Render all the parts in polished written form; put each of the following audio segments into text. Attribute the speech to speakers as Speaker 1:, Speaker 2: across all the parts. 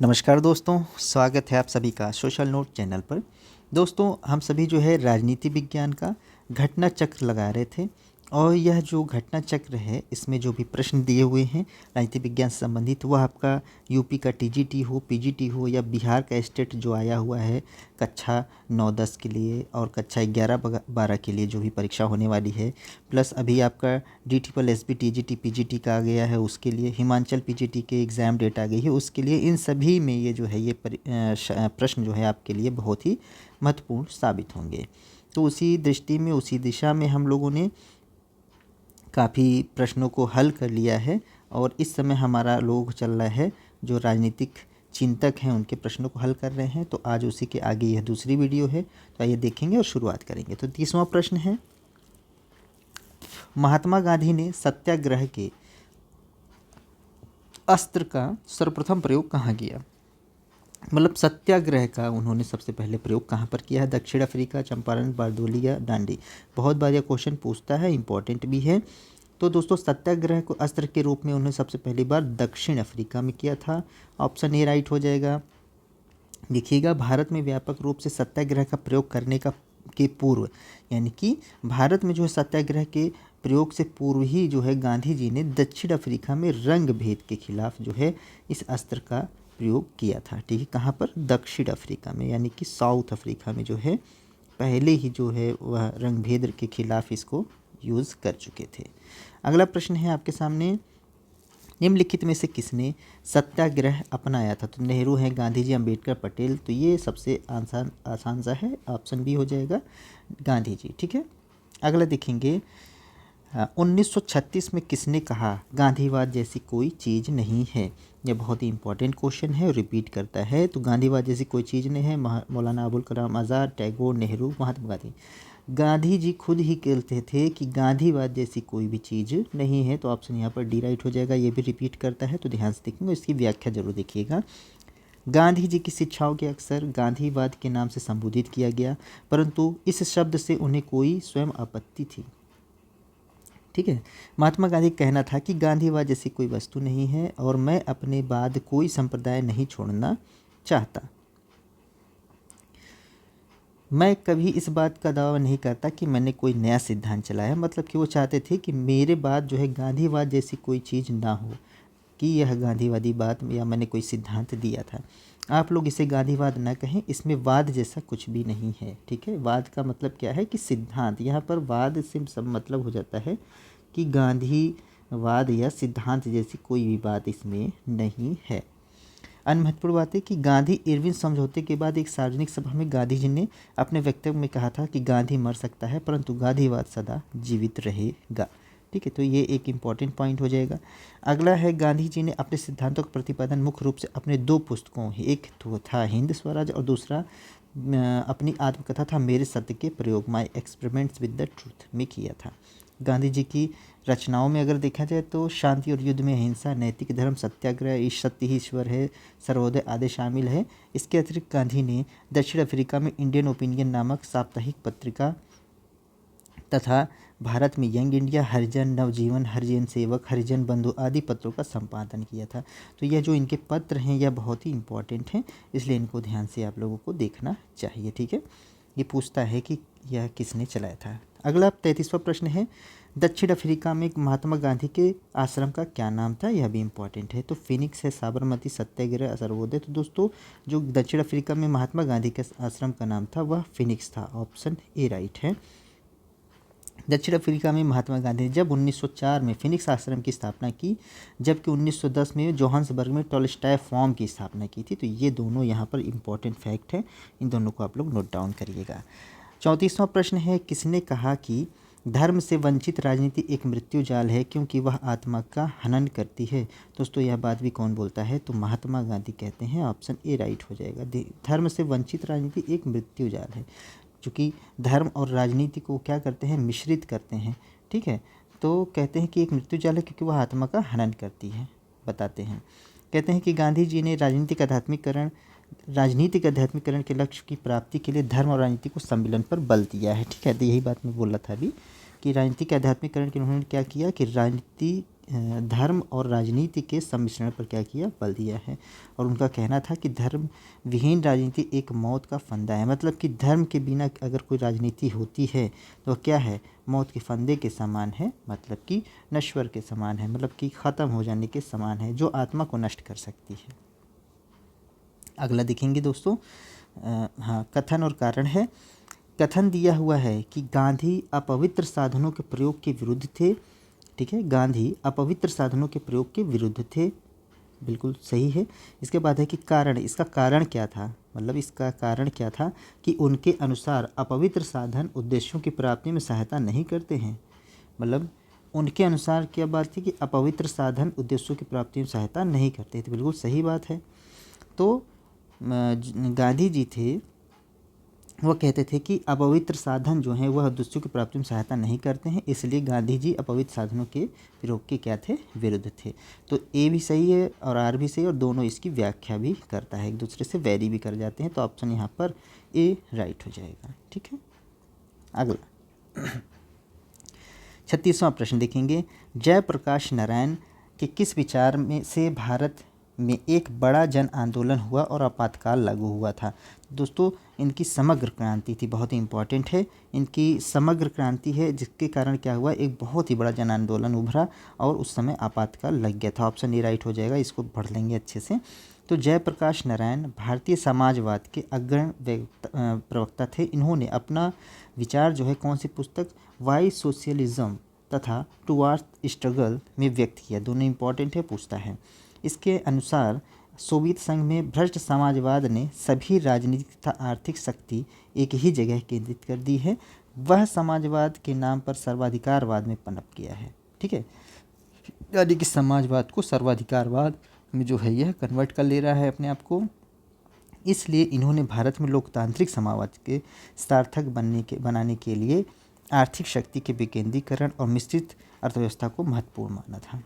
Speaker 1: नमस्कार दोस्तों, स्वागत है आप सभी का सोशल नोट चैनल पर। दोस्तों, हम सभी जो है राजनीति विज्ञान का घटना चक्र लगा रहे थे और यह जो घटना चक्र है इसमें जो भी प्रश्न दिए हुए हैं राजनीति विज्ञान से संबंधित, वह आपका यूपी का टीजीटी हो, पीजीटी हो या बिहार का स्टेट जो आया हुआ है कक्षा 9-10 के लिए और कक्षा 11-12 के लिए जो भी परीक्षा होने वाली है, प्लस अभी आपका DSSB टीजीटी पीजीटी का आ गया है, उसके लिए हिमाचल पीजीटी के एग्ज़ाम डेट आ गई है उसके लिए, इन सभी में ये जो है ये प्रश्न जो है आपके लिए बहुत ही महत्वपूर्ण साबित होंगे। तो उसी दृष्टि में, उसी दिशा में हम लोगों ने काफ़ी प्रश्नों को हल कर लिया है और इस समय हमारा लोग चल रहा है जो राजनीतिक चिंतक हैं उनके प्रश्नों को हल कर रहे हैं। तो आज उसी के आगे यह दूसरी वीडियो है, तो आइए देखेंगे और शुरुआत करेंगे। तो 30वां प्रश्न है, महात्मा गांधी ने सत्याग्रह के अस्त्र का सर्वप्रथम प्रयोग कहाँ किया? मतलब सत्याग्रह का उन्होंने सबसे पहले प्रयोग कहाँ पर किया है? दक्षिण अफ्रीका, चंपारण, बारडोली या डांडी? बहुत बार यह क्वेश्चन पूछता है, इंपॉर्टेंट भी है। तो दोस्तों, सत्याग्रह को अस्त्र के रूप में उन्होंने सबसे पहली बार दक्षिण अफ्रीका में किया था। ऑप्शन ए राइट हो जाएगा। देखिएगा, भारत में व्यापक रूप से सत्याग्रह का प्रयोग करने के पूर्व, यानी कि भारत में जो है सत्याग्रह के प्रयोग से पूर्व ही जो है गांधी जी ने दक्षिण अफ्रीका में रंग भेद के खिलाफ जो है इस अस्त्र का प्रयोग किया था। ठीक है, कहाँ पर? दक्षिण अफ्रीका में, यानी कि साउथ अफ्रीका में जो है पहले ही जो है वह रंग भेद के खिलाफ इसको यूज़ कर चुके थे। अगला प्रश्न है आपके सामने, निम्नलिखित में से किसने सत्याग्रह अपनाया था? तो नेहरू हैं, गांधी जी, अंबेडकर, पटेल। तो ये सबसे आसान सा है, ऑप्शन बी हो जाएगा, गांधी जी। ठीक है, अगला देखेंगे, 1936 में किसने कहा गांधीवाद जैसी कोई चीज़ नहीं है? यह बहुत ही इंपॉर्टेंट क्वेश्चन है, रिपीट करता है। तो गांधीवाद जैसी कोई चीज़ नहीं है, मौलाना अबुल कलाम आज़ाद, टैगोर, नेहरू, महात्मा गांधी। गांधी जी खुद ही कहते थे कि गांधीवाद जैसी कोई भी चीज़ नहीं है। तो ऑप्शन यहाँ पर डी राइट हो जाएगा। ये भी रिपीट करता है, तो ध्यान से देखेंगे, इसकी व्याख्या जरूर देखिएगा। गांधी जी की शिक्षाओं के अक्सर गांधीवाद के नाम से संबोधित किया गया, परंतु इस शब्द से उन्हें कोई स्वयं आपत्ति थी। ठीक है, महात्मा गांधी का कहना था कि गांधीवाद जैसी कोई वस्तु नहीं है और मैं अपने बाद कोई संप्रदाय नहीं छोड़ना चाहता। मैं कभी इस बात का दावा नहीं करता कि मैंने कोई नया सिद्धांत चलाया। मतलब कि वो चाहते थे कि मेरे बाद जो है गांधीवाद जैसी कोई चीज़ ना हो, कि यह गांधीवादी बात या मैंने कोई सिद्धांत दिया था। आप लोग इसे गांधीवाद ना कहें, इसमें वाद जैसा कुछ भी नहीं है। ठीक है, वाद का मतलब क्या है कि सिद्धांत, यहाँ पर वाद से सब मतलब हो जाता है कि गांधीवाद या सिद्धांत जैसी कोई भी बात इसमें नहीं है। अन्य महत्वपूर्ण बात है कि गांधी इरविन समझौते के बाद एक सार्वजनिक सभा में गांधी जी ने अपने वक्तव्य में कहा था कि गांधी मर सकता है परंतु गांधीवाद सदा जीवित रहेगा। ठीक है, तो ये एक इम्पॉर्टेंट पॉइंट हो जाएगा। अगला है, गांधी जी ने अपने सिद्धांतों का प्रतिपादन मुख्य रूप से अपने दो पुस्तकों, एक तो था हिंद स्वराज और दूसरा अपनी आत्मकथा था मेरे सत्य के प्रयोग, my experiments with the truth में किया था। गांधी जी की रचनाओं में अगर देखा जाए तो शांति और युद्ध में अहिंसा, नैतिक धर्म, सत्याग्रह, सत्य ही ईश्वर है, सर्वोदय आदि शामिल है। इसके अतिरिक्त गांधी ने दक्षिण अफ्रीका में इंडियन ओपिनियन नामक साप्ताहिक पत्रिका तथा भारत में यंग इंडिया, हरिजन, नवजीवन, हरिजन सेवक, हरिजन बंधु आदि पत्रों का संपादन किया था। तो यह जो इनके पत्र हैं यह बहुत ही इम्पोर्टेंट हैं, इसलिए इनको ध्यान से आप लोगों को देखना चाहिए। ठीक है, ये पूछता है कि यह किसने चलाया था। अगला 33वां प्रश्न है, दक्षिण अफ्रीका में महात्मा गांधी के आश्रम का क्या नाम था? यह भी इम्पॉर्टेंट है। तो फिनिक्स है, साबरमती, सत्याग्रह, सर्वोदय। तो दोस्तों, जो दक्षिण अफ्रीका में महात्मा गांधी के आश्रम का नाम था वह फिनिक्स था। ऑप्शन ए राइट है। दक्षिण अफ्रीका में महात्मा गांधी ने जब 1904 में फिनिक्स आश्रम की स्थापना की, जबकि 1910 में जोहान्सबर्ग में टॉलस्टॉय फॉर्म की स्थापना की थी। तो ये दोनों यहाँ पर इम्पॉर्टेंट फैक्ट है, इन दोनों को आप लोग नोट डाउन करिएगा। 34वां प्रश्न है, किसने कहा कि धर्म से वंचित राजनीति एक मृत्यु जाल है क्योंकि वह आत्मा का हनन करती है? दोस्तों, यह बात भी कौन बोलता है? तो महात्मा गांधी कहते हैं। ऑप्शन ए राइट हो जाएगा। धर्म से वंचित राजनीति एक मृत्यु जाल है, चूँकि धर्म और राजनीति को क्या करते हैं, मिश्रित करते हैं। ठीक है, तो कहते हैं कि एक मृत्यु जाल है क्योंकि वह आत्मा का हनन करती है। बताते हैं, कहते हैं कि गांधी जी ने राजनीतिक आध्यात्मिकरण के लक्ष्य की प्राप्ति के लिए धर्म और राजनीति को सम्मिलन पर बल दिया है। ठीक है, तो यही बात मैं बोल रहा था अभी कि राजनीतिक आध्यात्मिकरण के उन्होंने क्या किया कि राजनीति धर्म और राजनीति के सम्मिश्रण पर क्या किया, बल दिया है। और उनका कहना था कि धर्म विहीन राजनीति एक मौत का फंदा है, मतलब कि धर्म के बिना अगर कोई राजनीति होती है तो क्या है, मौत के फंदे के समान है, मतलब कि नश्वर के समान है, मतलब कि ख़त्म हो जाने के समान है, जो आत्मा को नष्ट कर सकती है। अगला देखेंगे दोस्तों, हाँ, कथन और कारण है। कथन दिया हुआ है कि गांधी अपवित्र साधनों के प्रयोग के विरुद्ध थे। ठीक है, गांधी अपवित्र साधनों के प्रयोग के विरुद्ध थे, बिल्कुल सही है। इसके बाद है कि कारण, इसका कारण क्या था, मतलब इसका कारण क्या था कि उनके अनुसार अपवित्र साधन उद्देश्यों की प्राप्ति में सहायता नहीं करते हैं। मतलब उनके अनुसार क्या बात थी कि अपवित्र साधन उद्देश्यों की प्राप्ति में सहायता नहीं करते थे, बिल्कुल सही बात है। तो गांधी जी थे, वह कहते थे कि अपवित्र साधन जो हैं वह उद्देश्यों की प्राप्ति में सहायता नहीं करते हैं, इसलिए गांधी जी अपवित्र साधनों के प्रयोग के क्या थे, विरुद्ध थे। तो ए भी सही है और आर भी सही है, और दोनों इसकी व्याख्या भी करता है, एक दूसरे से वैरी भी कर जाते हैं। तो ऑप्शन यहाँ पर ए राइट हो जाएगा। ठीक है, अगला 36वां प्रश्न देखेंगे। जयप्रकाश नारायण के किस विचार में से भारत में एक बड़ा जन आंदोलन हुआ और आपातकाल लागू हुआ था? दोस्तों, इनकी समग्र क्रांति थी, बहुत ही इंपॉर्टेंट है। इनकी समग्र क्रांति है, जिसके कारण क्या हुआ, एक बहुत ही बड़ा जन आंदोलन उभरा और उस समय आपातकाल लग गया था। ऑप्शन ए राइट हो जाएगा, इसको पढ़ लेंगे अच्छे से। तो जयप्रकाश नारायण भारतीय समाजवाद के अग्रणी प्रवक्ता थे। इन्होंने अपना विचार जो है कौन सी पुस्तक, वाई सोशलिज्म तथा टुवार्ड्स स्ट्रगल में व्यक्त किया। दोनों इंपॉर्टेंट है, पूछता है। इसके अनुसार सोवियत संघ में भ्रष्ट समाजवाद ने सभी राजनीतिक तथा आर्थिक शक्ति एक ही जगह केंद्रित कर दी है। वह समाजवाद के नाम पर सर्वाधिकारवाद में पनप गया है। ठीक है, यानी कि समाजवाद को सर्वाधिकारवाद में जो है यह कन्वर्ट कर ले रहा है अपने आप को। इसलिए इन्होंने भारत में लोकतांत्रिक समाजवाद के सार्थक बनाने के लिए आर्थिक शक्ति के विकेंद्रीकरण और मिश्रित अर्थव्यवस्था को महत्वपूर्ण माना था।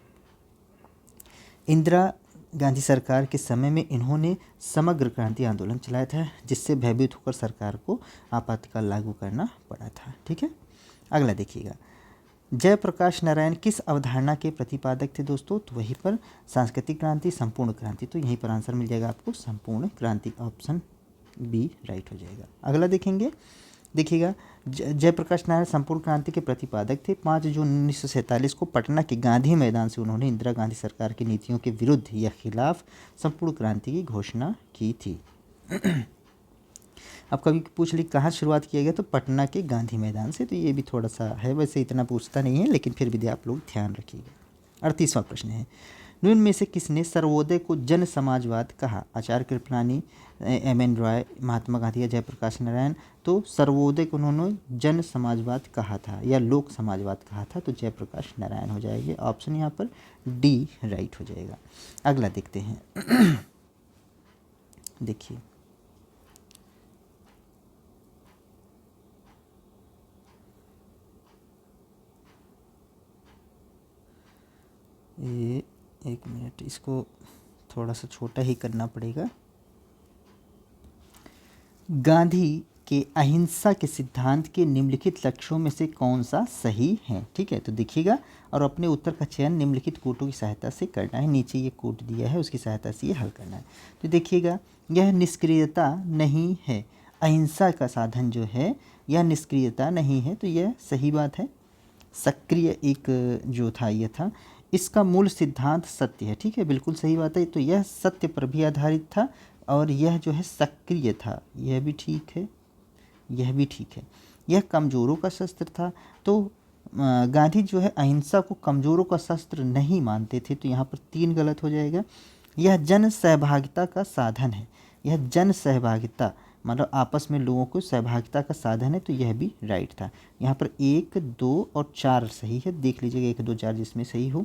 Speaker 1: इंदिरा गांधी सरकार के समय में इन्होंने समग्र क्रांति आंदोलन चलाया था, जिससे भयभीत होकर सरकार को आपातकाल लागू करना पड़ा था। ठीक है, अगला देखिएगा। जयप्रकाश नारायण किस अवधारणा के प्रतिपादक थे दोस्तों? तो वहीं पर सांस्कृतिक क्रांति, संपूर्ण क्रांति। तो यहीं पर आंसर मिल जाएगा आपको, संपूर्ण क्रांति। ऑप्शन बी राइट हो जाएगा। अगला देखेंगे, देखिएगा। जयप्रकाश नारायण संपूर्ण क्रांति के प्रतिपादक थे। 5 जून 1947 को पटना के गांधी मैदान से उन्होंने इंदिरा गांधी सरकार की नीतियों के विरुद्ध या खिलाफ संपूर्ण क्रांति की घोषणा की थी। अब कभी पूछ ली कहाँ शुरुआत किया गया, तो पटना के गांधी मैदान से। तो ये भी थोड़ा सा है, वैसे इतना पूछता नहीं है, लेकिन फिर भी आप लोग ध्यान रखिएगा। 38वां प्रश्न है, निम्न में से किसने सर्वोदय को जन समाजवाद कहा? आचार्य कृपलानी, एम.एन. रॉय, महात्मा गांधी या जयप्रकाश नारायण? तो सर्वोदय को उन्होंने जन समाजवाद कहा था या लोक समाजवाद कहा था, तो जयप्रकाश नारायण हो जाएंगे। ऑप्शन यहाँ पर डी राइट हो जाएगा। अगला देखते हैं। देखिए, ये एक मिनट, इसको थोड़ा सा छोटा ही करना पड़ेगा। गांधी के अहिंसा के सिद्धांत के निम्नलिखित लक्ष्यों में से कौन सा सही है? ठीक है, तो देखिएगा और अपने उत्तर का चयन निम्नलिखित कोटों की सहायता से करना है। नीचे ये कोट दिया है, उसकी सहायता से ये हल करना है। तो देखिएगा, यह निष्क्रियता नहीं है, अहिंसा का साधन जो है यह निष्क्रियता नहीं है, तो यह सही बात है। सक्रिय एक जो था यह था। इसका मूल सिद्धांत सत्य है। ठीक है, बिल्कुल सही बात है। तो यह सत्य पर भी आधारित था और यह जो है सक्रिय था, यह भी ठीक है, यह भी ठीक है। यह कमज़ोरों का शस्त्र था। तो गांधी जो है अहिंसा को कमज़ोरों का शस्त्र नहीं मानते थे, तो यहाँ पर 3 गलत हो जाएगा। यह जन सहभागिता का साधन है, यह जन सहभागिता मतलब आपस में लोगों को सहभागिता का साधन है, तो यह भी राइट था। यहाँ पर 1, 2 और 4 सही है, देख लीजिएगा 1, 2, 4 जिसमें सही हो।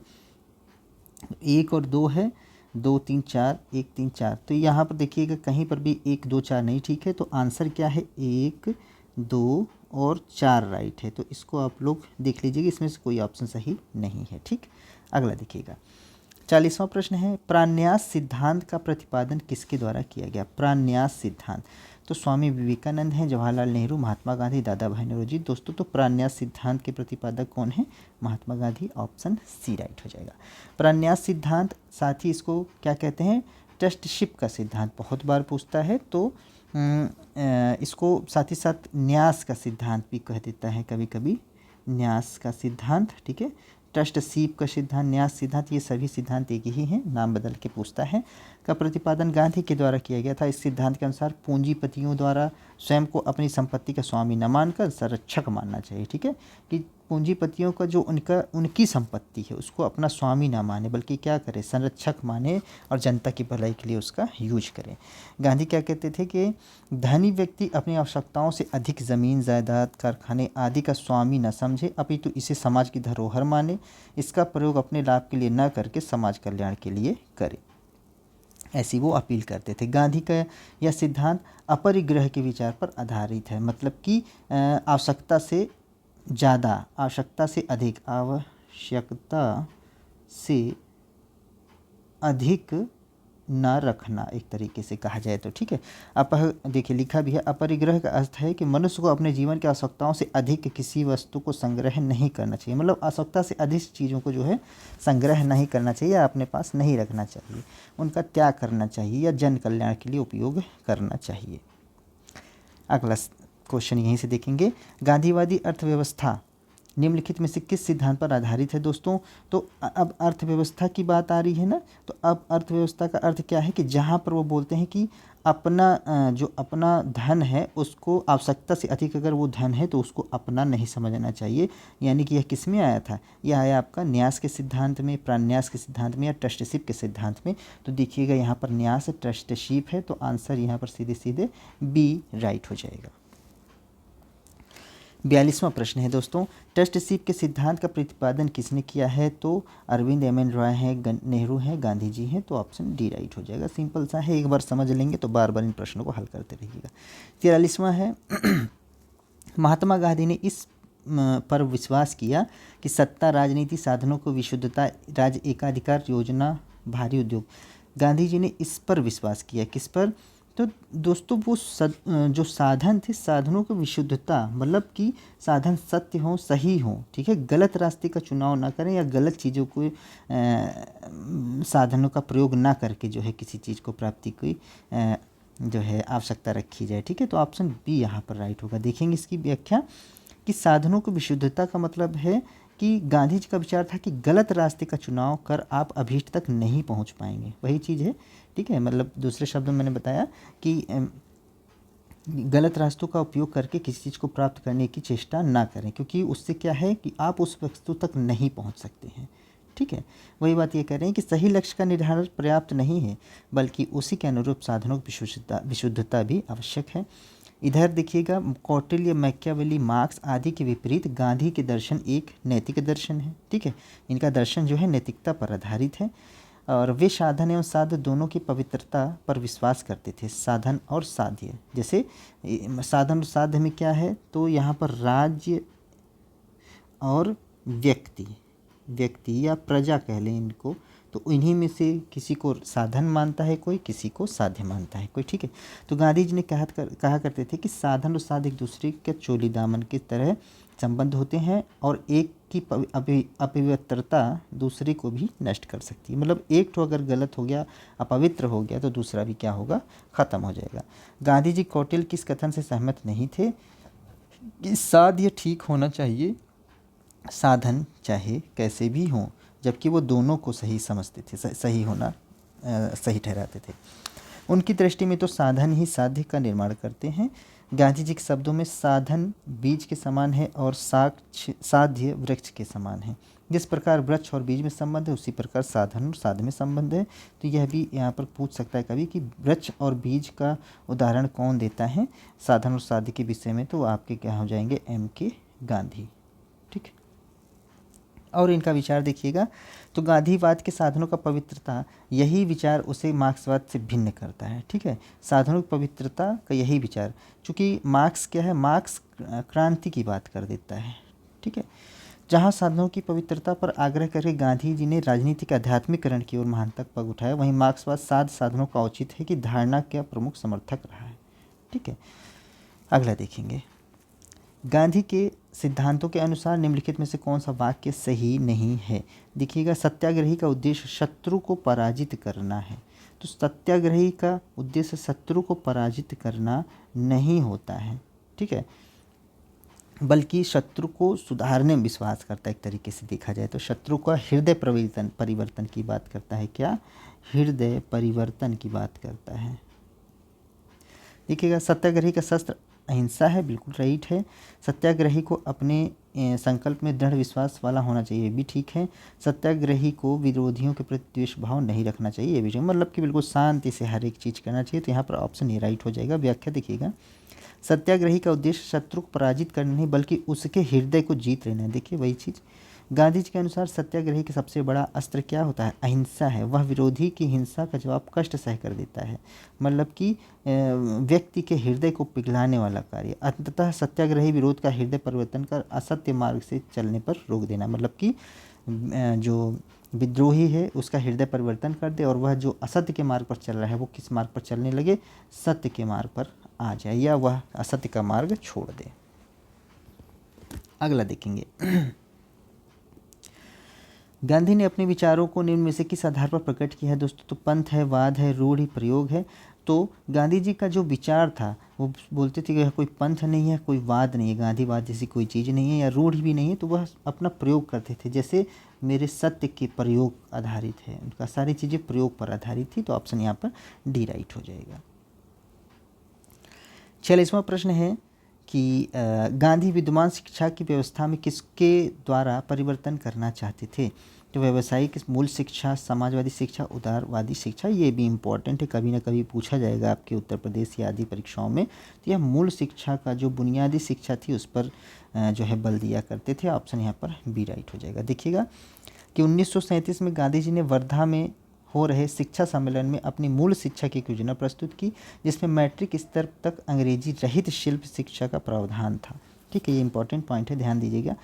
Speaker 1: 1 और 2 है, 2, 3, 4, 1, 3, 4। तो यहाँ पर देखिएगा कहीं पर भी 1, 2, 4 नहीं ठीक है, तो आंसर क्या है? 1, 2 और 4 राइट है। तो इसको आप लोग देख लीजिएगा, इसमें से कोई ऑप्शन सही नहीं है। ठीक, अगला देखिएगा। 40वां प्रश्न है, प्रान्यास सिद्धांत का प्रतिपादन किसके द्वारा किया गया? प्रान्यास सिद्धांत तो स्वामी विवेकानंद हैं, जवाहरलाल नेहरू, महात्मा गांधी, दादा भाई नौरोजी। दोस्तों तो प्रान्यास सिद्धांत के प्रतिपादक कौन है? Mahatma Gandhi. Option C right हो जाएगा। प्रान्यास सिद्धांत, साथ ही इसको क्या कहते हैं? ट्रस्टशिप का सिद्धांत बहुत बार पूछता है, तो इसको साथ ही साथ न्यास का सिद्धांत भी कह देता है कभी कभी, न्यास का सिद्धांत। ठीक है, ट्रस्टशिप का सिद्धांत, न्यास सिद्धांत, ये सभी सिद्धांत एक ही हैं, नाम बदल के पूछता है। का प्रतिपादन गांधी के द्वारा किया गया था। इस सिद्धांत के अनुसार पूंजीपतियों द्वारा स्वयं को अपनी संपत्ति का स्वामी न मानकर संरक्षक मानना चाहिए। ठीक है, कि पूंजीपतियों का जो उनकी संपत्ति है उसको अपना स्वामी ना माने, बल्कि क्या करे? संरक्षक माने और जनता की भलाई के लिए उसका यूज करें। गांधी क्या कहते थे कि धनी व्यक्ति अपनी आवश्यकताओं से अधिक ज़मीन, जायदाद, कारखाने आदि का स्वामी न समझे, अपितु इसे समाज की धरोहर माने। इसका प्रयोग अपने लाभ के लिए न करके समाज कल्याण के लिए करे, ऐसी वो अपील करते थे। गांधी का यह सिद्धांत अपरिग्रह के विचार पर आधारित है, मतलब कि आवश्यकता से ज़्यादा, आवश्यकता से अधिक, आवश्यकता से अधिक न रखना, एक तरीके से कहा जाए तो। ठीक है, देखिए लिखा भी है, अपरिग्रह का अर्थ है कि मनुष्य को अपने जीवन की आवश्यकताओं से अधिक किसी वस्तु को संग्रह नहीं करना चाहिए, मतलब आवश्यकता से अधिक चीज़ों को जो है संग्रह नहीं करना चाहिए या अपने पास नहीं रखना चाहिए, उनका त्याग करना चाहिए या जन कल्याण के लिए उपयोग करना चाहिए। अगला क्वेश्चन यहीं से देखेंगे, गांधीवादी अर्थव्यवस्था निम्नलिखित में से किस सिद्धांत पर आधारित है? दोस्तों तो अब अर्थव्यवस्था की बात आ रही है ना, तो अब अर्थव्यवस्था का अर्थ क्या है कि जहाँ पर वो बोलते हैं कि जो अपना धन है उसको, आवश्यकता से अधिक अगर वो धन है तो उसको अपना नहीं समझना चाहिए। यानी कि यह किस में आया था? यह आया आपका न्यास के सिद्धांत में, प्रान्यास के सिद्धांत में या ट्रस्टशिप के सिद्धांत में। तो देखिएगा यहाँ पर न्यास है, ट्रस्टशिप है, तो आंसर यहाँ पर सीधे सीधे बी राइट हो जाएगा। 42वां प्रश्न है दोस्तों, ट्रस्टशिप के सिद्धांत का प्रतिपादन किसने किया है? तो अरविंद एम.एन. रॉय हैं, नेहरू हैं, गांधी जी हैं, तो ऑप्शन डी राइट हो जाएगा। सिंपल सा है, एक बार समझ लेंगे तो बार बार इन प्रश्नों को हल करते रहिएगा। 43वां है, महात्मा गांधी ने इस पर विश्वास किया कि सत्ता, राजनीति, साधनों को विशुद्धता, राज्य एकाधिकार, योजना, भारी उद्योग। गांधी जी ने इस पर विश्वास किया, किस पर? तो दोस्तों वो जो साधन थे, साधनों की विशुद्धता, मतलब कि साधन सत्य हों, सही हों। ठीक है, गलत रास्ते का चुनाव ना करें या गलत चीज़ों को साधनों का प्रयोग ना करके जो है किसी चीज़ को प्राप्ति की जो है आवश्यकता रखी जाए। ठीक है, तो ऑप्शन बी यहाँ पर राइट होगा। देखेंगे इसकी व्याख्या कि साधनों की विशुद्धता का मतलब है कि गांधी जी का विचार था कि गलत रास्ते का चुनाव कर आप अभीष्ट तक नहीं पहुंच पाएंगे, वही चीज़ है। ठीक है, मतलब दूसरे शब्दों में मैंने बताया कि गलत रास्तों का उपयोग करके किसी चीज़ को प्राप्त करने की चेष्टा ना करें, क्योंकि उससे क्या है कि आप उस वस्तु तक नहीं पहुंच सकते हैं। ठीक है, वही बात ये कह रहे हैं कि सही लक्ष्य का निर्धारण पर्याप्त नहीं है, बल्कि उसी के अनुरूप साधनों की विशुद्धता भी आवश्यक है। इधर देखिएगा, कौटिल्य, मैकियावेली, मार्क्स आदि के विपरीत गांधी के दर्शन एक नैतिक दर्शन है। ठीक है, इनका दर्शन जो है नैतिकता पर आधारित है और वे साधन एवं साध्य दोनों की पवित्रता पर विश्वास करते थे। साधन और साध्य, जैसे साधन और साध्य में क्या है, तो यहाँ पर राज्य और व्यक्ति या प्रजा कह लें इनको, तो इन्हीं में से किसी को साधन मानता है कोई, किसी को साध्य मानता है कोई। ठीक है, तो गांधी जी ने कहा करते थे कि साधन और साध्य एक दूसरे के चोली दामन की तरह संबंध होते हैं और एक की अपवित्रता दूसरे को भी नष्ट कर सकती है। मतलब एक तो अगर गलत हो गया, अपवित्र हो गया, तो दूसरा भी क्या होगा? ख़त्म हो जाएगा। गांधी जी कौटिल्य के इस कथन से सहमत नहीं थे कि साध्य ठीक होना चाहिए, साधन चाहे कैसे भी हों, जबकि वो दोनों को सही समझते थे, सही होना सही ठहराते थे। उनकी दृष्टि में तो साधन ही साध्य का निर्माण करते हैं। गांधी जी के शब्दों में साधन बीज के समान है और साध्य वृक्ष के समान है। जिस प्रकार वृक्ष और बीज में संबंध है, उसी प्रकार साधन और साध्य में संबंध है। तो यह भी यहाँ पर पूछ सकता है कभी कि वृक्ष और बीज का उदाहरण कौन देता है साधन और साध्य के विषय में, तो आपके क्या हो जाएंगे? M.K. गांधी। ठीक, और इनका विचार देखिएगा, तो गांधीवाद के साधनों का पवित्रता, यही विचार उसे मार्क्सवाद से भिन्न करता है। ठीक है, साधनों की पवित्रता का यही विचार, चूँकि मार्क्स क्या है, मार्क्स क्रांति की बात कर देता है। ठीक है, जहाँ साधनों की पवित्रता पर आग्रह करके गांधी जी ने राजनीतिक आध्यात्मिकरण की ओर महान तक पग उठाया, वहीं मार्क्सवाद साधनों का औचित्य है कि धारणा का प्रमुख समर्थक रहा है। ठीक है, अगला देखेंगे। गांधी के सिद्धांतों के अनुसार निम्नलिखित में से कौन सा वाक्य सही नहीं है। देखिएगा, सत्याग्रही का उद्देश्य शत्रु को पराजित करना है। तो सत्याग्रही का उद्देश्य शत्रु को पराजित करना नहीं होता है, ठीक है, बल्कि शत्रु को सुधारने में विश्वास करता है। एक तरीके से देखा जाए तो शत्रु का हृदय परिवर्तन की बात करता है। क्या? हृदय परिवर्तन की बात करता है। देखिएगा, सत्याग्रही का शस्त्र अहिंसा है, बिल्कुल राइट है। सत्याग्रही को अपने संकल्प में दृढ़ विश्वास वाला होना चाहिए, ये भी ठीक है। सत्याग्रही को विरोधियों के प्रति द्वेष भाव नहीं रखना चाहिए, ये भी ठीक, मतलब कि बिल्कुल शांति से हर एक चीज़ करना चाहिए। तो यहाँ पर ऑप्शन ए राइट हो जाएगा। व्याख्या देखिएगा, सत्याग्रही का उद्देश्य शत्रु को पराजित करना नहीं बल्कि उसके हृदय को जीत लेना है। देखिए वही चीज़। गांधी जी के अनुसार सत्याग्रही का सबसे बड़ा अस्त्र क्या होता है? अहिंसा है। वह विरोधी की हिंसा का जवाब कष्ट सह कर देता है, मतलब कि व्यक्ति के हृदय को पिघलाने वाला कार्य। अंततः सत्याग्रही विरोध का हृदय परिवर्तन कर असत्य मार्ग से चलने पर रोक देना, मतलब कि जो विद्रोही है उसका हृदय परिवर्तन कर दे और वह जो असत्य के मार्ग पर चल रहा है वो किस मार्ग पर चलने लगे? सत्य के मार्ग पर आ जाए, या वह असत्य का मार्ग छोड़ दे। अगला देखेंगे। गांधी ने अपने विचारों को निम्न में से किस आधार पर प्रकट किया है दोस्तों? तो पंथ है, वाद है, रूढ़ि, प्रयोग है। तो गांधी जी का जो विचार था वो बोलते थे कि यह कोई पंथ नहीं है, कोई वाद नहीं है, गांधीवाद जैसी कोई चीज़ नहीं है या रूढ़ि भी नहीं है। तो वह अपना प्रयोग करते थे, जैसे मेरे सत्य के प्रयोग आधारित है, उनका सारी चीज़ें प्रयोग पर आधारित थी। तो ऑप्शन यहाँ पर डी राइट हो जाएगा। 46वां प्रश्न है कि गांधी विद्यमान शिक्षा की व्यवस्था में किसके द्वारा परिवर्तन करना चाहते थे? तो व्यावसायिक मूल शिक्षा, समाजवादी शिक्षा, उदारवादी शिक्षा। ये भी इम्पोर्टेंट है, कभी ना कभी पूछा जाएगा आपके उत्तर प्रदेश या आदि परीक्षाओं में। तो यह मूल शिक्षा का जो बुनियादी शिक्षा थी उस पर जो है बल दिया करते थे। ऑप्शन यहाँ पर बी राइट हो जाएगा। देखिएगा कि 1937 में गांधी जी ने वर्धा में हो रहे शिक्षा सम्मेलन में अपनी मूल शिक्षा की एक योजना प्रस्तुत की, जिसमें मैट्रिक स्तर तक अंग्रेजी रहित शिल्प शिक्षा का प्रावधान था। ठीक है, ये इंपॉर्टेंट पॉइंट है, ध्यान दीजिएगा।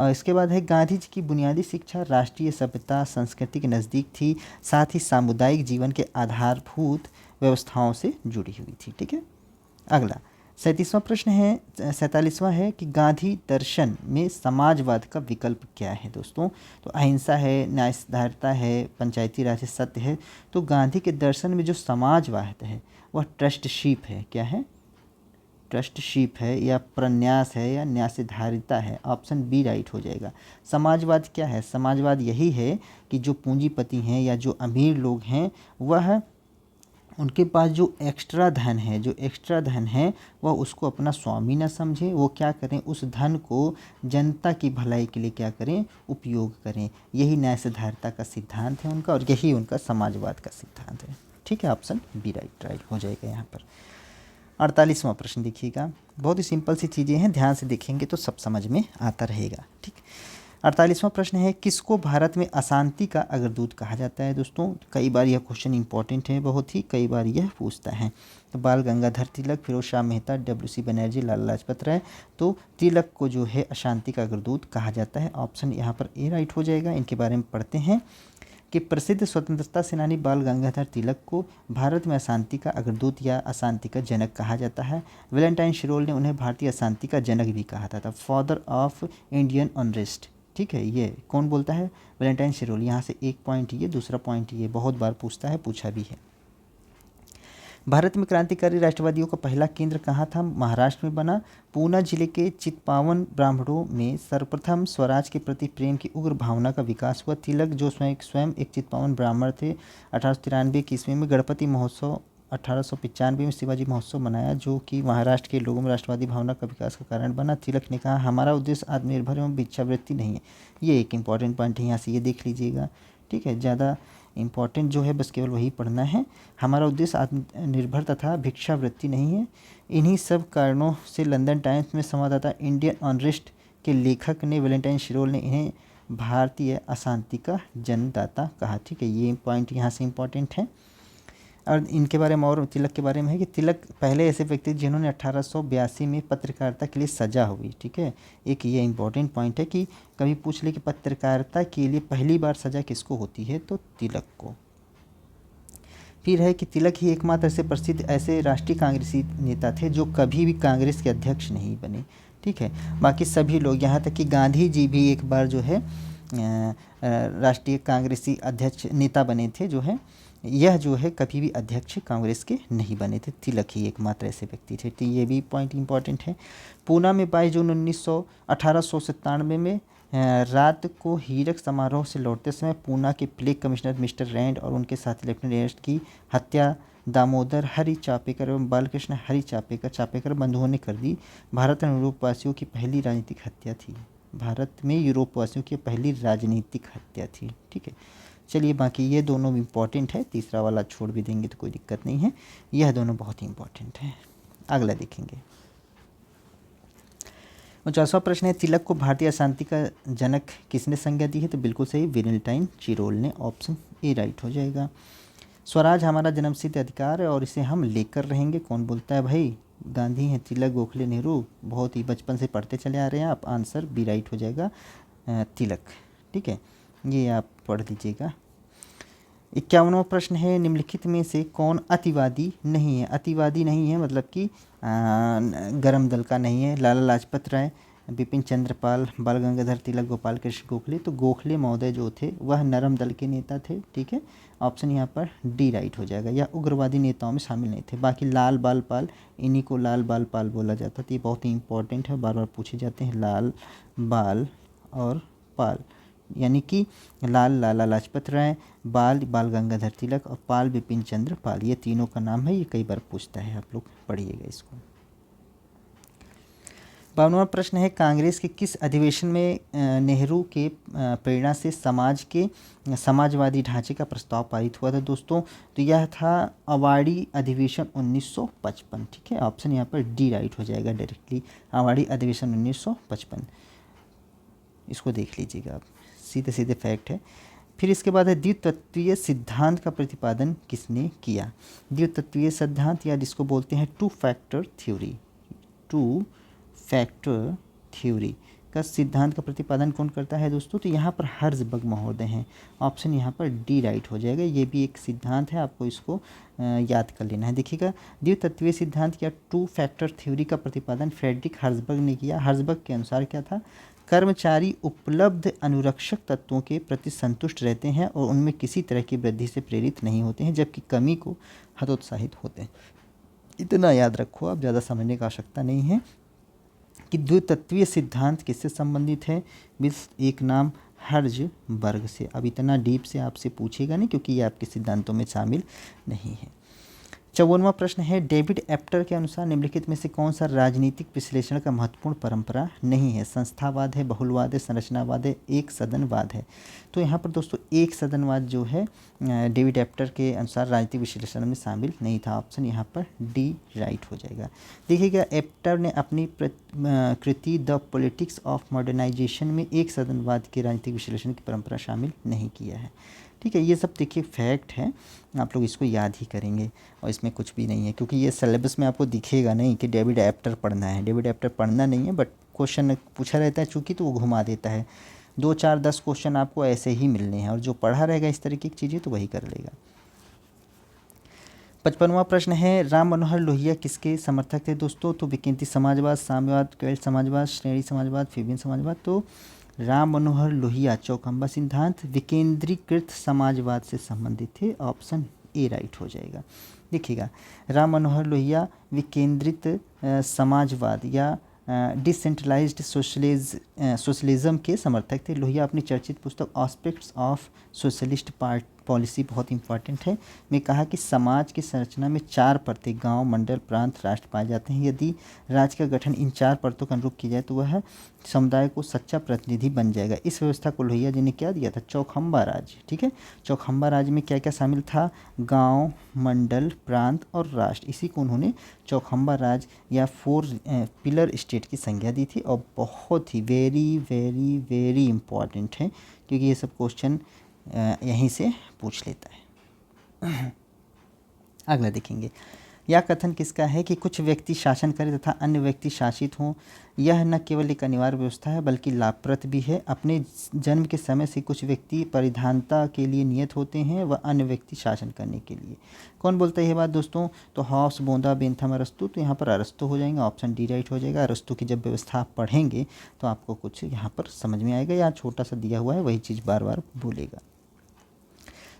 Speaker 1: इसके बाद है गांधी जी की बुनियादी शिक्षा राष्ट्रीय सभ्यता संस्कृति के नज़दीक थी, साथ ही सामुदायिक जीवन के आधारभूत व्यवस्थाओं से जुड़ी हुई थी। ठीक है, अगला 37वां प्रश्न है, 47वां है कि गांधी दर्शन में समाजवाद का विकल्प क्या है दोस्तों? तो अहिंसा है, न्यायधारिता है, पंचायती राज है, सत्य है। तो गांधी के दर्शन में जो समाजवाद है वह ट्रस्टशिप है। क्या है? ट्रस्टशिप है, या प्रन्यास है, या न्यायधारिता है। ऑप्शन बी राइट हो जाएगा। समाजवाद क्या है? समाजवाद यही है कि जो पूंजीपति हैं या जो अमीर लोग हैं वह उनके पास जो एक्स्ट्रा धन है वह उसको अपना स्वामी न समझें। वो क्या करें? उस धन को जनता की भलाई के लिए क्या करें? उपयोग करें। यही न्यायधारिता का सिद्धांत है उनका, और यही उनका समाजवाद का सिद्धांत है। ठीक है, ऑप्शन बी राइट हो जाएगा यहाँ पर। 48वां प्रश्न देखिएगा, बहुत ही सिंपल सी चीज़ें हैं, ध्यान से देखेंगे तो सब समझ में आता रहेगा। ठीक, 48वां प्रश्न है, किसको भारत में अशांति का अग्रदूत कहा जाता है दोस्तों? कई बार यह क्वेश्चन इंपॉर्टेंट है, बहुत ही कई बार यह पूछता है। तो बाल गंगाधर तिलक, फिरोज शाह मेहता, डब्ल्यू.सी. बनर्जी, लाला लाजपत राय। तो तिलक को जो है अशांति का अग्रदूत कहा जाता है। ऑप्शन यहाँ पर ए राइट हो जाएगा। इनके बारे में पढ़ते हैं कि प्रसिद्ध स्वतंत्रता सेनानी बाल गंगाधर तिलक को भारत में अशांति का अग्रदूत या अशांति का जनक कहा जाता है। वैलेंटाइन शिरोल ने उन्हें भारतीय अशांति का जनक भी कहा था, फादर ऑफ इंडियन अनरेस्ट। ठीक है, ये कौन बोलता है? वैलेंटाइन शिरोल। यहाँ से एक पॉइंट ये, दूसरा पॉइंट ये, बहुत बार पूछता है, पूछा भी है। भारत में क्रांतिकारी राष्ट्रवादियों का पहला केंद्र कहाँ था? महाराष्ट्र में बना। पूना जिले के चित्पावन ब्राह्मणों में सर्वप्रथम स्वराज के प्रति प्रेम की उग्र भावना का विकास हुआ। तिलक जो स्वयं एक चित्पावन ब्राह्मण थे, 1893 की ईस्वी में गणपति महोत्सव, 1895 में शिवाजी महोत्सव मनाया, जो कि महाराष्ट्र के लोगों में राष्ट्रवादी भावना का विकास का कारण बना। तिलक ने कहा, हमारा उद्देश्य आत्मनिर्भर एवं भिक्षावृत्ति नहीं है। ये एक इम्पॉर्टेंट पॉइंट है, यहाँ से ये देख लीजिएगा। ठीक है, ज़्यादा इम्पॉर्टेंट जो है बस केवल वही पढ़ना है। हमारा उद्देश्य आत्मनिर्भर तथा भिक्षावृत्ति नहीं है। इन्हीं सब कारणों से लंदन टाइम्स में संवाददाता इंडियन अनरेस्ट के लेखक ने, वैलेंटाइन शिरोल ने, इन्हें भारतीय अशांति का जन्मदाता कहा। ठीक है, ये पॉइंट यहाँ से इम्पॉर्टेंट है। और इनके बारे में और तिलक के बारे में है कि तिलक पहले ऐसे व्यक्ति जिन्होंने 1882 में पत्रकारिता के लिए सजा हुई। ठीक है, एक ये इम्पोर्टेंट पॉइंट है कि कभी पूछ ले कि पत्रकारिता के लिए पहली बार सजा किसको होती है, तो तिलक को। फिर है कि तिलक ही एकमात्र ऐसे प्रसिद्ध ऐसे राष्ट्रीय कांग्रेसी नेता थे जो कभी भी कांग्रेस के अध्यक्ष नहीं बने। ठीक है, बाकी सभी लोग, यहाँ तक कि गांधी जी भी एक बार जो है राष्ट्रीय कांग्रेसी अध्यक्ष नेता बने थे, जो है यह जो है कभी भी अध्यक्ष कांग्रेस के नहीं बने थे। तिलक ही एकमात्र ऐसे व्यक्ति थे। तो ये भी पॉइंट इंपॉर्टेंट है। पूना में 22 जून 1897 में रात को हीरक समारोह से लौटते समय पूना के प्लेग कमिश्नर मिस्टर रैंड और उनके साथी लेफ्टिनेंट एयर्स की हत्या दामोदर हरि चापेकर एवं बालकृष्ण हरि चापेकर बंधुओं ने कर दी। भारत में यूरोपवासियों की पहली राजनीतिक हत्या थी। भारत में यूरोपवासियों की पहली राजनीतिक हत्या थी। ठीक है, चलिए बाकी ये दोनों इम्पॉर्टेंट है, तीसरा वाला छोड़ भी देंगे तो कोई दिक्कत नहीं है। यह दोनों बहुत ही इम्पॉर्टेंट है। अगला देखेंगे। 49वां प्रश्न है, तिलक को भारतीय अशांति का जनक किसने संज्ञा दी है, तो बिल्कुल सही, वेलेंटाइन चिरोल ने। ऑप्शन ए राइट हो जाएगा। स्वराज हमारा जन्मसिद्ध अधिकार है और इसे हम लेकर रहेंगे, कौन बोलता है भाई, गांधी हैं, तिलक, गोखले, नेहरू। बहुत ही बचपन से पढ़ते चले आ रहे हैं आप। आंसर बी राइट हो जाएगा, तिलक। ठीक है, ये आप पढ़ लीजिएगा। 51वां प्रश्न है, निम्नलिखित में से कौन अतिवादी नहीं है। अतिवादी नहीं है मतलब कि गरम दल का नहीं है। लाला लाजपत राय, बिपिन चंद्र पाल, बाल गंगाधर तिलक, गोपाल कृष्ण गोखले। तो गोखले महोदय जो थे वह नरम दल के नेता थे। ठीक है, ऑप्शन यहाँ पर डी राइट हो जाएगा, या उग्रवादी नेताओं में शामिल नहीं थे। बाकी लाल बाल पाल, इन्हीं को लाल बाल पाल बोला जाता था। ये बहुत ही इंपॉर्टेंट है, बार बार पूछे जाते हैं। लाल बाल और पाल, यानी कि लाल लाला लाजपत राय, बाल बाल गंगाधर तिलक और पाल बिपिन चंद्र पाल, ये तीनों का नाम है। ये कई बार पूछता है, आप लोग पढ़िएगा इसको। 52वां प्रश्न है, कांग्रेस के किस अधिवेशन में नेहरू के प्रेरणा से समाजवादी ढांचे का प्रस्ताव पारित हुआ था दोस्तों, तो यह था अवाड़ी अधिवेशन 1955। ठीक है, ऑप्शन यहाँ पर डी राइट हो जाएगा डायरेक्टली, अवाड़ी अधिवेशन 1955। इसको देख लीजिएगा आप, सीधे सीधे फैक्ट है। फिर इसके बाद है, द्वितत्वीय सिद्धांत का प्रतिपादन किसने किया। द्वितत्वीय सिद्धांत या जिसको बोलते हैं two factor theory, two factor theory का सिद्धांत का प्रतिपादन कौन करता है दोस्तों, तो यहाँ पर हर्ज़बर्ग महोदय हैं। ऑप्शन यहाँ पर डी राइट हो जाएगा। ये भी एक सिद्धांत है, आपको इसको याद कर लेना है। देखिएगा, द्वितत्वीय सिद्धांत या टू फैक्टर थ्योरी का प्रतिपादन फ्रेडरिक हर्ज़बर्ग ने किया। हर्ज़बर्ग के अनुसार क्या था, कर्मचारी उपलब्ध अनुरक्षक तत्वों के प्रति संतुष्ट रहते हैं और उनमें किसी तरह की वृद्धि से प्रेरित नहीं होते हैं, जबकि कमी को हतोत्साहित होते हैं। इतना याद रखो आप, ज़्यादा समझने की आवश्यकता नहीं है कि द्वितत्वीय सिद्धांत किससे संबंधित है। बस एक नाम हर्ज़बर्ग से। अब इतना डीप से आपसे पूछेगा नहीं, क्योंकि ये आपके सिद्धांतों में शामिल नहीं है। 54वां प्रश्न है, डेविड एप्टर के अनुसार निम्नलिखित में से कौन सा राजनीतिक विश्लेषण का महत्वपूर्ण परंपरा नहीं है। संस्थावाद है, बहुलवाद है, संरचनावाद है, एक सदनवाद है। तो यहाँ पर दोस्तों एक सदनवाद जो है डेविड एप्टर के अनुसार राजनीतिक विश्लेषण में शामिल नहीं था। ऑप्शन यहाँ पर डी राइट हो जाएगा। देखिएगा, एप्टर ने अपनी कृति द पॉलिटिक्स ऑफ मॉडर्नाइजेशन में एक सदनवाद के राजनीतिक विश्लेषण की परंपरा शामिल नहीं किया है। ठीक है, ये सब देखिए फैक्ट है, आप लोग इसको याद ही करेंगे और इसमें कुछ भी नहीं है, क्योंकि ये सिलेबस में आपको दिखेगा नहीं कि डेविड एप्टर पढ़ना है। डेविड एप्टर पढ़ना नहीं है, बट क्वेश्चन पूछा रहता है चूँकि, तो वो घुमा देता है। 2, 4, 10 क्वेश्चन आपको ऐसे ही मिलने हैं, और जो पढ़ा रहेगा इस तरीके की चीज़ें तो वही कर लेगा। 55वां प्रश्न है, राम मनोहर लोहिया किसके समर्थक थे दोस्तों, तो विकेंद्री समाजवाद, साम्यवाद, कैल समाजवाद, श्रेणी समाजवाद, फेबियन समाजवाद। तो राम मनोहर लोहिया चौखंबा सिद्धांत, विकेंद्रीकृत समाजवाद से संबंधित थे। ऑप्शन ए राइट हो जाएगा। देखिएगा, राम मनोहर लोहिया विकेंद्रित समाजवाद या डिसेंट्रलाइज्ड सोशलिज्म के समर्थक थे। लोहिया अपनी चर्चित पुस्तक एस्पेक्ट्स ऑफ सोशलिस्ट पॉलिसी, बहुत इंपॉर्टेंट है, में कहा कि समाज की संरचना में 4 परतें, गांव, मंडल, प्रांत, राष्ट्र पाए जाते हैं। यदि राज्य का गठन इन 4 परतों के अनुरूप किया जाए तो वह समुदाय को सच्चा प्रतिनिधि बन जाएगा। इस व्यवस्था को लोहिया जी ने क्या दिया था, चौखंबा राज्य। ठीक है, चौखंबा राज्य में क्या क्या शामिल था, गांव, मंडल, प्रांत और राष्ट्र। इसी को उन्होंने चौखंबा राज्य या 4 पिलर स्टेट की संज्ञा दी थी। और बहुत ही वेरी वेरी वेरी इंपॉर्टेंट है, क्योंकि ये सब क्वेश्चन यहीं से पूछ लेता है। अगला देखेंगे, यह कथन किसका है कि कुछ व्यक्ति शासन करें तथा अन्य व्यक्ति शासित हों। यह न केवल एक अनिवार्य व्यवस्था है बल्कि लाभप्रद भी है। अपने जन्म के समय से कुछ व्यक्ति परिधानता के लिए नियत होते हैं व अन्य व्यक्ति शासन करने के लिए। कौन बोलता है ये बात दोस्तों? तो हॉब्स, बोंदा, बेंथम, अरस्तू। तो यहाँ पर अरस्तू हो जाएगा, ऑप्शन डी राइट हो जाएगा। अरस्तू की जब व्यवस्था आप पढ़ेंगे तो आपको कुछ यहाँ पर समझ में आएगा। यहाँ छोटा सा दिया हुआ है, वही चीज़ बार बार भूलेगा।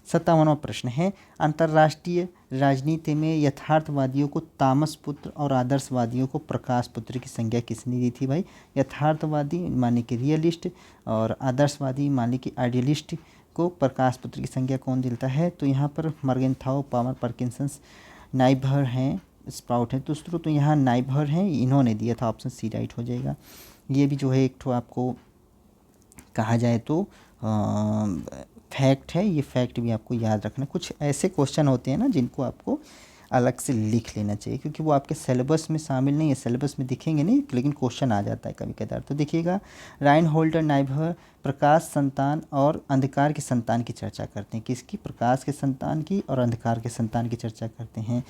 Speaker 1: 57वां प्रश्न है, अंतर्राष्ट्रीय राजनीति में यथार्थवादियों को तामस पुत्र और आदर्शवादियों को प्रकाश पुत्र की संज्ञा किसने दी थी भाई? यथार्थवादी माने कि रियलिस्ट और आदर्शवादी माने कि आइडियलिस्ट को प्रकाश पुत्र की संज्ञा कौन देता है? तो यहाँ पर मर्गेनथाउ, पामर, पार्किंसंस, नाइबर हैं, स्प्राउट है दूसरों। तो यहाँ नाइबर हैं, इन्होंने दिया था, ऑप्शन सी राइट हो जाएगा। ये भी जो है एक ठो आपको कहा जाए तो फैक्ट है, ये फैक्ट भी आपको याद रखना। कुछ ऐसे क्वेश्चन होते हैं ना जिनको आपको अलग से लिख लेना चाहिए क्योंकि वो आपके सिलेबस में शामिल नहीं है, सिलेबस में दिखेंगे नहीं लेकिन क्वेश्चन आ जाता है कभी कभार। तो देखिएगा, राइनहोल्ड, नाइबर प्रकाश संतान और अंधकार की संतान की चर्चा करते हैं। किसकी? प्रकाश के संतान की और अंधकार के संतान की चर्चा करते हैं।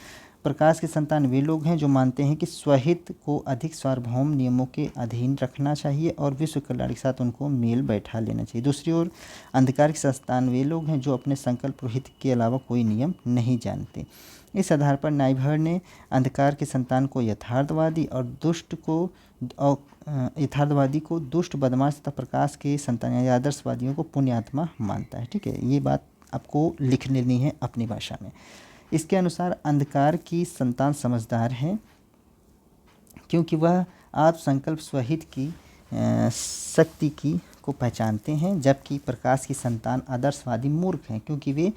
Speaker 1: प्रकाश के संतान वे लोग हैं जो मानते हैं कि स्वहित को अधिक सार्वभौम नियमों के अधीन रखना चाहिए और विश्व कल्याण के साथ उनको मेल बैठा लेना चाहिए। दूसरी ओर अंधकार के संतान वे लोग हैं जो अपने संकल्प और हित के अलावा कोई नियम नहीं जानते। इस आधार पर नाइबर ने अंधकार के संतान को यथार्थवादी और यथार्थवादी को दुष्ट, बदमाश तथा प्रकाश के संतान या आदर्शवादियों को पुण्यात्मा मानता है। ठीक है, ये बात आपको लिख लेनी है अपनी भाषा में। इसके अनुसार अंधकार की संतान समझदार है क्योंकि वह आप संकल्प स्वहित की शक्ति की को पहचानते हैं, जबकि प्रकाश की संतान आदर्शवादी मूर्ख हैं क्योंकि वे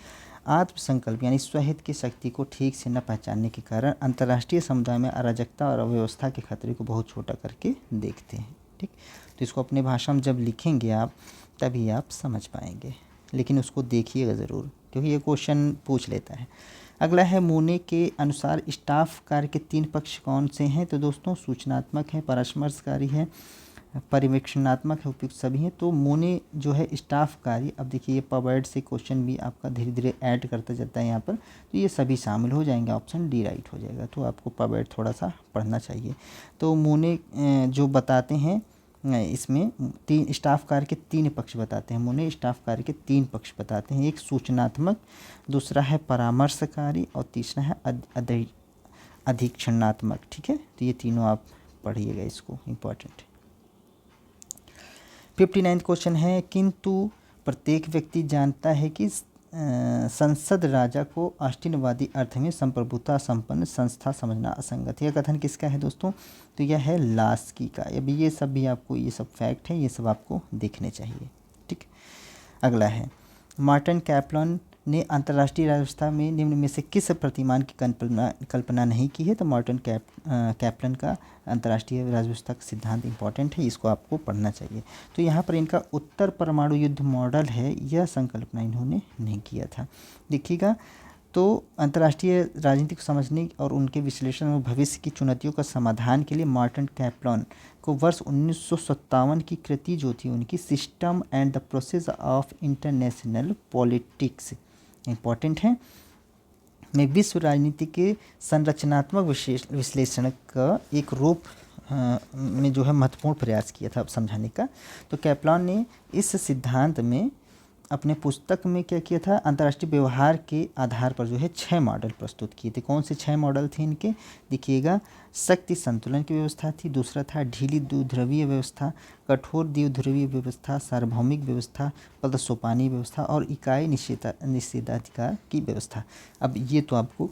Speaker 1: आत्मसंकल्प यानी स्वहित की शक्ति को ठीक से न पहचानने के कारण अंतर्राष्ट्रीय समुदाय में अराजकता और अव्यवस्था के खतरे को बहुत छोटा करके देखते हैं। ठीक, तो इसको अपने भाषा में जब लिखेंगे आप तभी आप समझ पाएंगे, लेकिन उसको देखिएगा ज़रूर क्योंकि ये क्वेश्चन पूछ लेता है। अगला है, मोने के अनुसार स्टाफ कार्य के 3 पक्ष कौन से हैं? तो दोस्तों सूचनात्मक है, परामर्शकारी है, परिवेक्षणात्मक है, उपयुक्त सभी हैं। तो मोने जो है स्टाफ कार्य, अब देखिए ये पवर्ड से क्वेश्चन भी आपका धीरे धीरे ऐड करता जाता है यहाँ पर, तो ये सभी शामिल हो जाएंगे, ऑप्शन डी राइट हो जाएगा। तो आपको पवर्ड थोड़ा सा पढ़ना चाहिए। तो मोने जो बताते हैं इसमें 3 स्टाफ कार्य के 3 पक्ष बताते हैं। मोने स्टाफ कार्य के 3 पक्ष बताते हैं, एक सूचनात्मक, दूसरा है परामर्शकारी और तीसरा है अधीक्षणात्मक। ठीक है, तो ये तीनों आप पढ़िएगा, इसको इम्पोर्टेंट। 59 क्वेश्चन है, किंतु प्रत्येक व्यक्ति जानता है कि संसद राजा को आस्तीनवादी अर्थ में संप्रभुता संपन्न संस्था समझना असंगत है। यह कथन किसका है दोस्तों? तो यह है लास्की का। अभी ये सब भी आपको, ये सब फैक्ट है, ये सब आपको देखने चाहिए। ठीक, अगला है, मार्टिन कैप्लन ने अंतर्राष्ट्रीय व्यवस्था में निम्न में से किस प्रतिमान की कल्पना नहीं की है? तो मार्टिन कैप्लन का अंतर्राष्ट्रीय व्यवस्था का सिद्धांत इंपॉर्टेंट है, इसको आपको पढ़ना चाहिए। तो यहाँ पर इनका उत्तर परमाणु युद्ध मॉडल है, यह संकल्पना इन्होंने नहीं किया था। देखिएगा, तो अंतर्राष्ट्रीय राजनीति को समझने और उनके विश्लेषण और भविष्य की चुनौतियों का समाधान के लिए मार्टिन कैप्लन को वर्ष 1957 की कृति जो थी उनकी, system and the process of international politics, important है, में विश्व राजनीति के संरचनात्मक विश्लेषण का एक रूप में जो है महत्वपूर्ण प्रयास किया था समझाने का। तो कैप्लन ने इस सिद्धांत में अपने पुस्तक में क्या किया था, अंतर्राष्ट्रीय व्यवहार के आधार पर जो है 6 मॉडल प्रस्तुत किए थे। कौन से 6 मॉडल थे इनके? देखिएगा, शक्ति संतुलन की व्यवस्था थी, दूसरा था ढीली द्विध्रुवीय व्यवस्था, कठोर द्विध्रुवीय व्यवस्था, सार्वभौमिक व्यवस्था, पदसोपानी व्यवस्था और इकाई निषेधाधिकार की व्यवस्था। अब ये तो आपको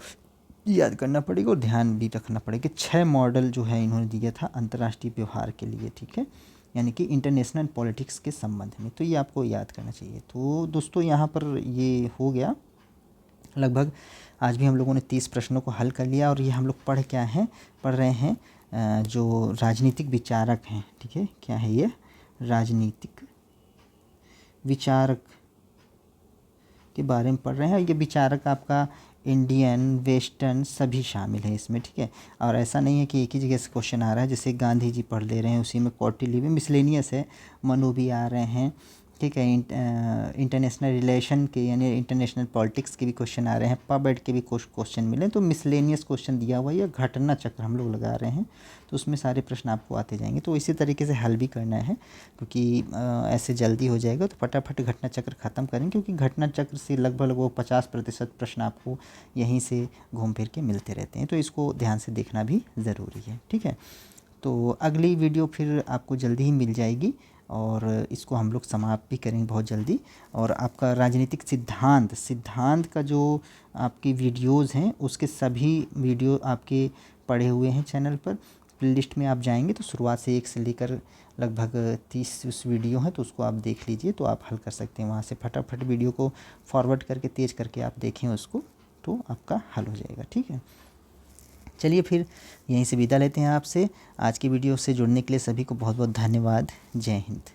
Speaker 1: याद करना पड़ेगा और ध्यान भी रखना पड़ेगा। 6 मॉडल जो है इन्होंने दिया था अंतर्राष्ट्रीय व्यवहार के लिए। ठीक है, यानी कि इंटरनेशनल पॉलिटिक्स के संबंध में, तो ये आपको याद करना चाहिए। तो दोस्तों यहाँ पर ये हो गया लगभग। आज भी हम लोगों ने 30 प्रश्नों को हल कर लिया और ये हम लोग पढ़ रहे हैं जो राजनीतिक विचारक हैं। ठीक है, क्या है ये? राजनीतिक विचारक के बारे में पढ़ रहे हैं। ये विचारक आपका इंडियन, वेस्टर्न सभी शामिल है इसमें। ठीक है, और ऐसा नहीं है कि एक ही जगह से क्वेश्चन आ रहा है, जैसे गांधी जी पढ़ ले रहे हैं उसी में कौटिल्य भी मिसलेनियस है, मनु भी आ रहे हैं, ठीक है। इंटरनेशनल रिलेशन के यानी इंटरनेशनल पॉलिटिक्स के भी क्वेश्चन आ रहे हैं, पब के भी कुछ क्वेश्चन मिले, तो मिसलेनियस क्वेश्चन दिया हुआ है या घटना चक्र हम लोग लगा रहे हैं, तो उसमें सारे प्रश्न आपको आते जाएंगे। तो इसी तरीके से हल भी करना है, क्योंकि ऐसे जल्दी हो जाएगा तो फटाफट घटना चक्र ख़त्म करें, क्योंकि घटना चक्र से लगभग वो 50% प्रश्न आपको यहीं से घूम फिर के मिलते रहते हैं, तो इसको ध्यान से देखना भी ज़रूरी है। ठीक है, तो अगली वीडियो फिर आपको जल्दी ही मिल जाएगी और इसको हम लोग समाप्त भी करेंगे बहुत जल्दी। और आपका राजनीतिक सिद्धांत का जो आपकी वीडियोज़ हैं उसके सभी वीडियो आपके पड़े हुए हैं चैनल पर। प्लेलिस्ट में आप जाएंगे तो शुरुआत से 1 से लेकर लगभग 30 उस वीडियो हैं, तो उसको आप देख लीजिए, तो आप हल कर सकते हैं वहाँ से। फटाफट वीडियो को फॉरवर्ड करके तेज़ करके आप देखें उसको, तो आपका हल हो जाएगा। ठीक है, चलिए फिर यहीं से विदा लेते हैं आपसे। आज की वीडियो से जुड़ने के लिए सभी को बहुत बहुत धन्यवाद। जय हिंद।